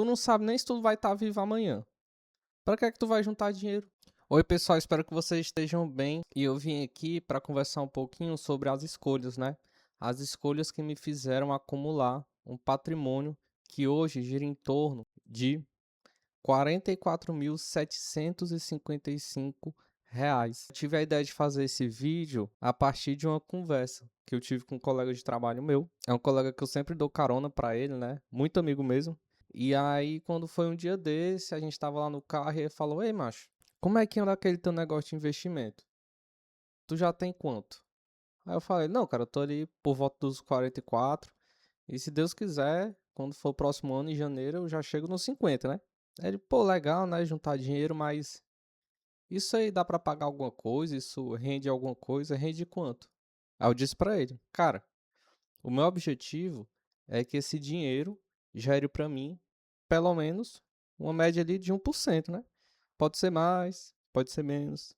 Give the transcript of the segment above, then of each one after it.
Tu não sabe nem se tu vai estar vivo amanhã. Pra que é que tu vai juntar dinheiro? Oi, pessoal, espero que vocês estejam bem. E eu vim aqui para conversar um pouquinho sobre as escolhas, né? As escolhas que me fizeram acumular um patrimônio que hoje gira em torno de 44.755 reais. Eu tive a ideia de fazer esse vídeo a partir de uma conversa que eu tive com um colega de trabalho meu. É um colega que eu sempre dou carona para ele, né? Muito amigo mesmo. E aí, quando foi um dia desse, a gente tava lá no carro e ele falou: Ei, macho, como é que anda aquele teu negócio de investimento? Tu já tem quanto? Aí eu falei: Não, cara, eu tô ali por volta dos 44. E se Deus quiser, quando for o próximo ano, em janeiro, eu já chego nos 50, né? Aí ele: Pô, legal, né? Juntar dinheiro, mas isso aí dá pra pagar alguma coisa? Isso rende alguma coisa? Rende quanto? Aí eu disse pra ele: Cara, o meu objetivo é que esse dinheiro gere pra mim, pelo menos, uma média ali de 1%, né? Pode ser mais, pode ser menos.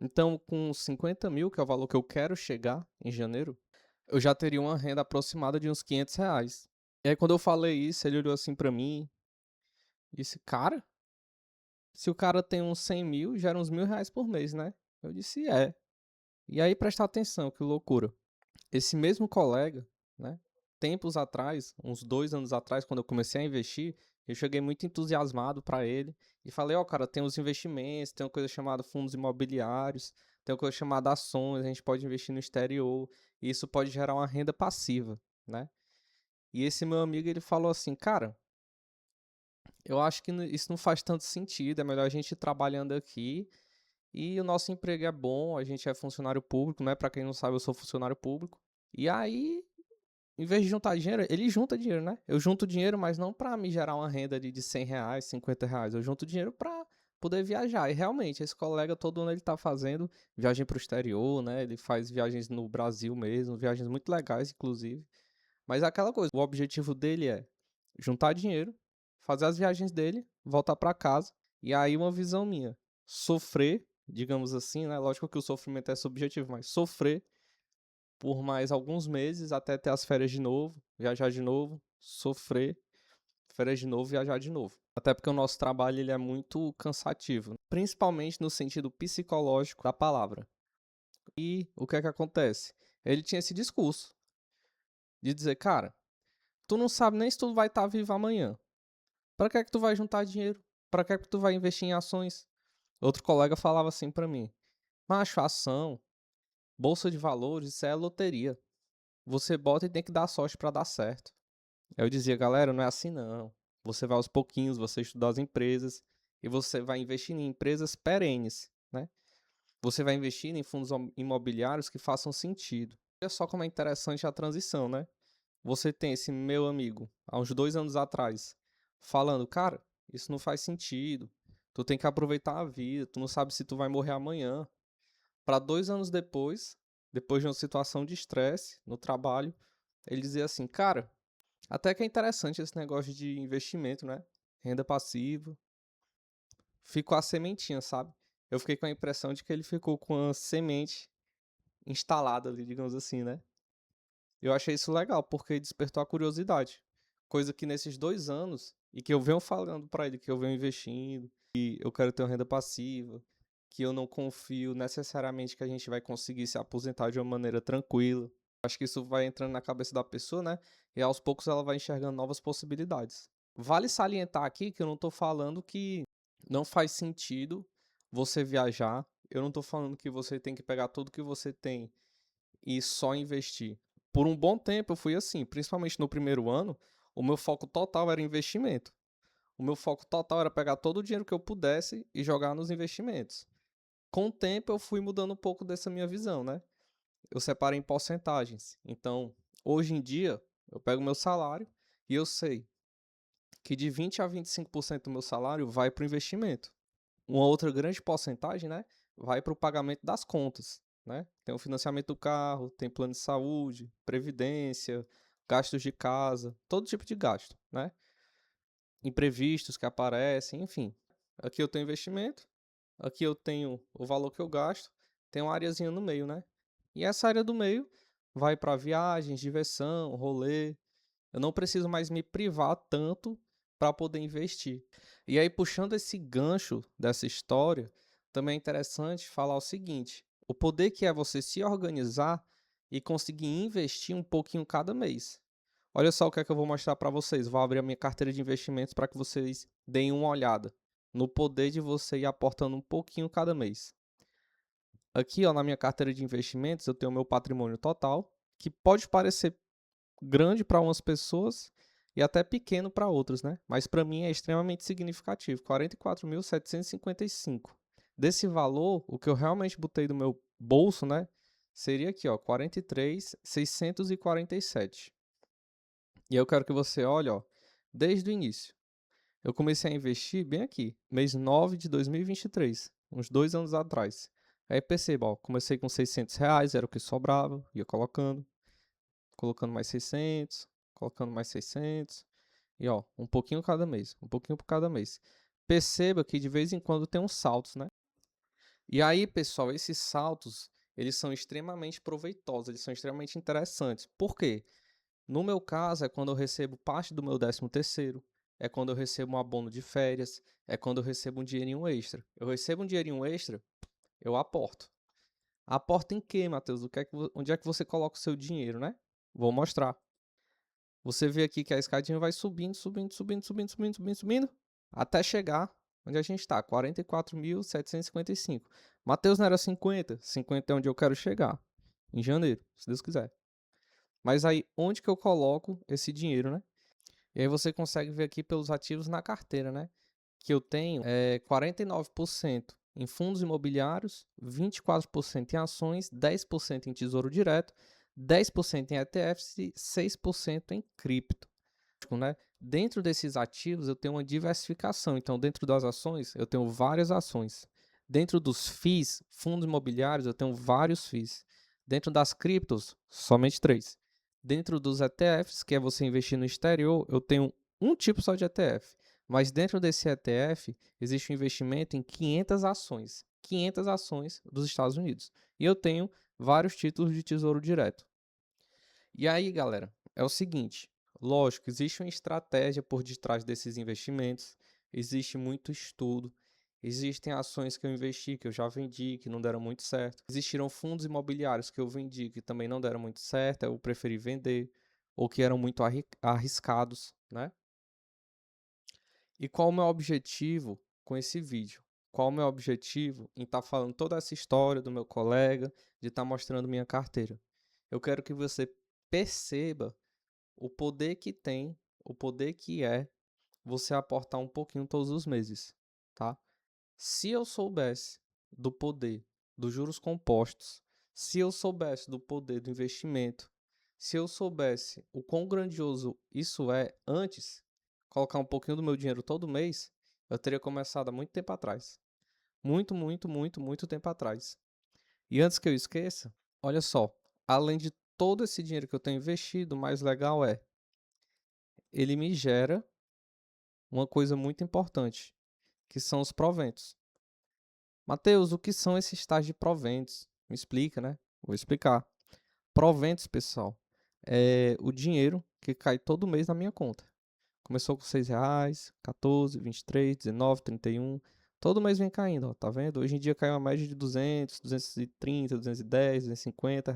Então, com 50 mil, que é o valor que eu quero chegar em janeiro, eu já teria uma renda aproximada de uns 500 reais. E aí, quando eu falei isso, ele olhou assim pra mim e disse: Cara, se o cara tem uns 100 mil, gera uns R$ 1.000 por mês, né? Eu disse: É. E aí, presta atenção, que loucura. Esse mesmo colega, né? Tempos atrás, uns 2 anos atrás, quando eu comecei a investir, eu cheguei muito entusiasmado para ele e falei: Ó, cara, tem os investimentos, tem uma coisa chamada fundos imobiliários, tem uma coisa chamada ações, a gente pode investir no exterior, e isso pode gerar uma renda passiva, né? E esse meu amigo, ele falou assim: Cara, eu acho que isso não faz tanto sentido, é melhor a gente ir trabalhando aqui e o nosso emprego é bom, a gente é funcionário público, né? Para quem não sabe, eu sou funcionário público. E aí, em vez de juntar dinheiro, ele junta dinheiro, né? Eu junto dinheiro, mas não pra me gerar uma renda de R$ 100, R$ 50. Eu junto dinheiro pra poder viajar. E realmente, esse colega todo ano ele tá fazendo viagem pro exterior, né? Ele faz viagens no Brasil mesmo, viagens muito legais, inclusive. Mas é aquela coisa, o objetivo dele é juntar dinheiro, fazer as viagens dele, voltar pra casa. E aí, uma visão minha, sofrer, digamos assim, né? Lógico que o sofrimento é subjetivo, mas sofrer por mais alguns meses até ter as férias de novo, viajar de novo, sofrer, férias de novo, viajar de novo. Até porque o nosso trabalho ele é muito cansativo, principalmente no sentido psicológico da palavra. E o que é que acontece? Ele tinha esse discurso de dizer, cara, tu não sabe nem se tu vai estar vivo amanhã. Para que é que tu vai juntar dinheiro? Para que é que tu vai investir em ações? Outro colega falava assim para mim: "Macho, ação, bolsa de valores, isso é loteria. Você bota e tem que dar sorte para dar certo." Eu dizia: "Galera, não é assim não. Você vai aos pouquinhos, você estuda as empresas e você vai investir em empresas perenes, né? Você vai investir em fundos imobiliários que façam sentido." Olha só como é interessante a transição, né? Você tem esse meu amigo, há uns 2 anos atrás, falando: "Cara, isso não faz sentido. Tu tem que aproveitar a vida. Tu não sabe se tu vai morrer amanhã." Para 2 anos depois de uma situação de estresse no trabalho, ele dizia assim: "Cara, até que é interessante esse negócio de investimento, né? Renda passiva." Ficou a sementinha, sabe? Eu fiquei com a impressão de que ele ficou com a semente instalada ali, digamos assim, né? Eu achei isso legal, porque despertou a curiosidade. Coisa que nesses 2 anos, e que eu venho falando pra ele, que eu venho investindo, que eu quero ter uma renda passiva, que eu não confio necessariamente que a gente vai conseguir se aposentar de uma maneira tranquila. Acho que isso vai entrando na cabeça da pessoa, né? E aos poucos ela vai enxergando novas possibilidades. Vale salientar aqui que eu não tô falando que não faz sentido você viajar. Eu não tô falando que você tem que pegar tudo que você tem e só investir. Por um bom tempo eu fui assim, principalmente no primeiro ano, o meu foco total era investimento. O meu foco total era pegar todo o dinheiro que eu pudesse e jogar nos investimentos. Com o tempo eu fui mudando um pouco dessa minha visão, né? Eu separei em porcentagens. Então, hoje em dia, eu pego meu salário e eu sei que de 20 a 25% do meu salário vai para o investimento. Uma outra grande porcentagem, né, vai para o pagamento das contas, né? Tem o financiamento do carro, tem plano de saúde, previdência, gastos de casa, todo tipo de gasto, né? Imprevistos que aparecem, enfim. Aqui eu tenho investimento, aqui eu tenho o valor que eu gasto, tem uma areazinha no meio, né? E essa área do meio vai para viagens, diversão, rolê. Eu não preciso mais me privar tanto para poder investir. E aí, puxando esse gancho dessa história, também é interessante falar o seguinte: o poder que é você se organizar e conseguir investir um pouquinho cada mês. Olha só o que é que eu vou mostrar para vocês. Vou abrir a minha carteira de investimentos para que vocês deem uma olhada no poder de você ir aportando um pouquinho cada mês. Aqui, ó, na minha carteira de investimentos, eu tenho o meu patrimônio total, que pode parecer grande para umas pessoas e até pequeno para outras, né? Mas para mim é extremamente significativo, 44.755. Desse valor, o que eu realmente botei do meu bolso, né, seria aqui, ó, 43.647. E eu quero que você olhe, ó, desde o início. Eu comecei a investir bem aqui, mês 9 de 2023, uns 2 anos atrás. Aí perceba, ó, comecei com R$ 600, era o que sobrava, ia colocando mais 600, colocando mais 600. E ó, um pouquinho cada mês, um pouquinho por cada mês. Perceba que de vez em quando tem uns saltos, né? E aí, pessoal, esses saltos, eles são extremamente proveitosos, eles são extremamente interessantes. Por quê? No meu caso, é quando eu recebo parte do meu 13º, é quando eu recebo um abono de férias, é quando eu recebo um dinheirinho extra. Eu recebo um dinheirinho extra, eu aporto. Aporta em quê, Matheus? Onde é que você coloca o seu dinheiro, né? Vou mostrar. Você vê aqui que a escadinha vai subindo, subindo, subindo, subindo, subindo, subindo, subindo, até chegar onde a gente está, 44.755. Matheus, não era 50? 50 é onde eu quero chegar, em janeiro, se Deus quiser. Mas aí, onde que eu coloco esse dinheiro, né? E aí você consegue ver aqui pelos ativos na carteira, né? Que eu tenho 49% em fundos imobiliários, 24% em ações, 10% em tesouro direto, 10% em ETFs e 6% em cripto. Né? Dentro desses ativos eu tenho uma diversificação. Então, dentro das ações, eu tenho várias ações. Dentro dos FIIs, fundos imobiliários, eu tenho vários FIIs. Dentro das criptos, somente 3. Dentro dos ETFs, que é você investir no exterior, eu tenho um tipo só de ETF. Mas dentro desse ETF, existe um investimento em 500 ações. 500 ações dos Estados Unidos. E eu tenho vários títulos de tesouro direto. E aí, galera, é o seguinte, lógico, existe uma estratégia por detrás desses investimentos, existe muito estudo, existem ações que eu investi, que eu já vendi, que não deram muito certo, existiram fundos imobiliários que eu vendi, que também não deram muito certo, eu preferi vender, ou que eram muito arriscados, né? E qual o meu objetivo com esse vídeo? Qual o meu objetivo em estar falando toda essa história do meu colega, de estar mostrando minha carteira? Eu quero que você perceba o poder que tem, o poder que é você aportar um pouquinho todos os meses, tá? Se eu soubesse do poder dos juros compostos, se eu soubesse do poder do investimento, se eu soubesse o quão grandioso isso é antes, colocar um pouquinho do meu dinheiro todo mês, eu teria começado há muito tempo atrás. Muito, muito, muito, muito tempo atrás. E antes que eu esqueça, olha só, além de todo esse dinheiro que eu tenho investido, o mais legal é ele me gera uma coisa muito importante, que são os proventos. Mateus, o que são esses tais de proventos? Me explica, né? Vou explicar. Proventos, pessoal, é o dinheiro que cai todo mês na minha conta. Começou com R$ 6, 14, 23, 19, 31. Todo mês vem caindo, ó, tá vendo? Hoje em dia cai uma média de 200, 230, 210, R$ 250.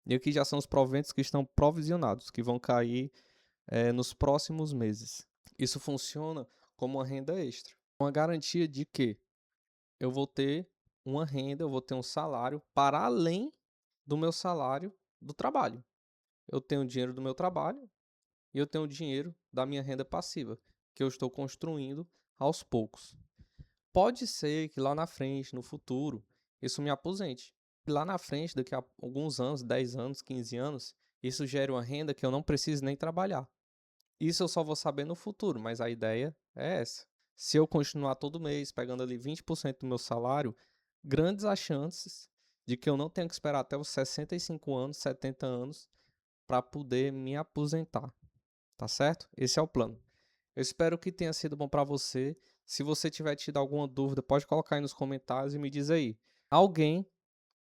E aqui já são os proventos que estão provisionados, que vão cair nos próximos meses. Isso funciona como uma renda extra. Uma garantia de que eu vou ter uma renda, eu vou ter um salário para além do meu salário do trabalho. Eu tenho dinheiro do meu trabalho e eu tenho dinheiro da minha renda passiva, que eu estou construindo aos poucos. Pode ser que lá na frente, no futuro, isso me aposente. E lá na frente, daqui a alguns anos, 10 anos, 15 anos, isso gere uma renda que eu não preciso nem trabalhar. Isso eu só vou saber no futuro, mas a ideia é essa. Se eu continuar todo mês pegando ali 20% do meu salário, grandes as chances de que eu não tenha que esperar até os 65 anos, 70 anos para poder me aposentar. Tá certo? Esse é o plano. Eu espero que tenha sido bom para você. Se você tiver tido alguma dúvida, pode colocar aí nos comentários e me diz aí. Alguém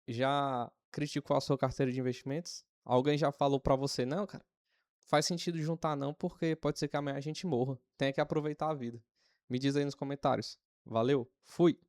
já criticou a sua carteira de investimentos? Alguém já falou para você, não, cara? faz sentido juntar não, porque pode ser que amanhã a gente morra. Tem que aproveitar a vida. Me diz aí nos comentários. Valeu, fui!